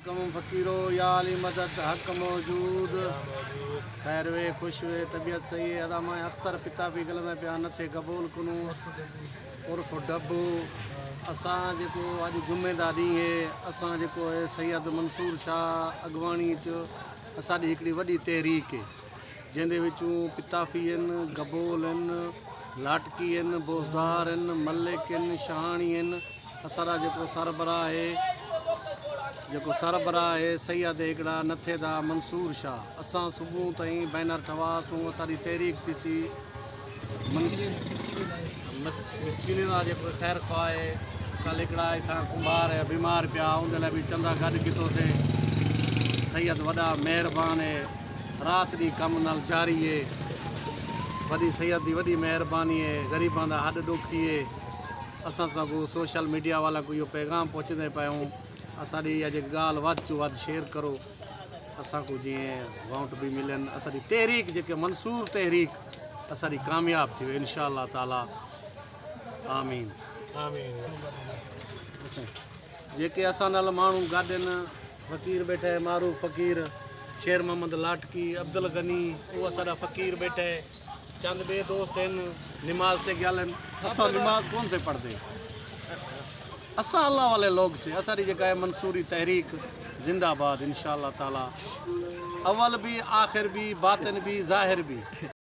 हकम फ़कीरो या अली मदद हक मौजूद खैर वे खुश वे तबियत सही है अदामा अख्तर पिता भी गलंदा पिया नथे कबूल कुनू उर्फ डब्बू असां जेको अॼु जुमे दा ॾींहुं है असां जेको है सैयद मंसूर शाह अगवाणी च असांजी हिकिड़ी वॾी तहरीक है जंहिंजे विचूं पिताफ़ी आहिनि गबोल आहिनि लाटकी आहिनि बोज़दार आहिनि मलिक आहिनि शहाणी आहिनि असांजा जेको सरबराह है सैयद हिकिड़ा नथेदा मंसूर शाह असां सुबुह ताईं बैनर ठवासूं असांजी तहरीक थीसी मिसकिन जा जेको ख़ैर ख़्वाह आहे कल हिकिड़ा इथां कुंभार बीमार पिया उन लाइ बि चंदा गॾु किथोसीं सैयद वॾा महिरबान है रात ॾींहुं कमु नाल जारी है वॾी सैयद जी वॾी महिरबानी है ग़रीबां जा हॾ ॾुखी है असां सां सोशल मीडिया वाला को इहो पैगाम पहुचंदे पियूं असांजी इहा जेकी ॻाल्हि वधि चो वधि शेयर करो असांखे जीअं वाउंट बि मिलनि असांजी तहरीक जेके मंसूर तहरीक असांजी कामयाबु थी वई इंशा अल्लाह ताला आमीन जेके असां नाल माण्हू गाॾनि फ़कीर वेठा है मारूफ फ़कीर शेर मोहम्मद लाटकी अब्दुल गनी वो असांजा फ़कीर बैठे है चंद बे दोस्त आहिनि नमाज ते ॻाल्हि आहिनि असां नमाज कौन से पढ़ते असां अल्लाह वाले लोग से असांजी जेका है मंसूरी तहरीक जिंदाबाद इंशा अल्लाह ताला अव्वल भी आखिर भी बातिन भी ज़ाहिर भी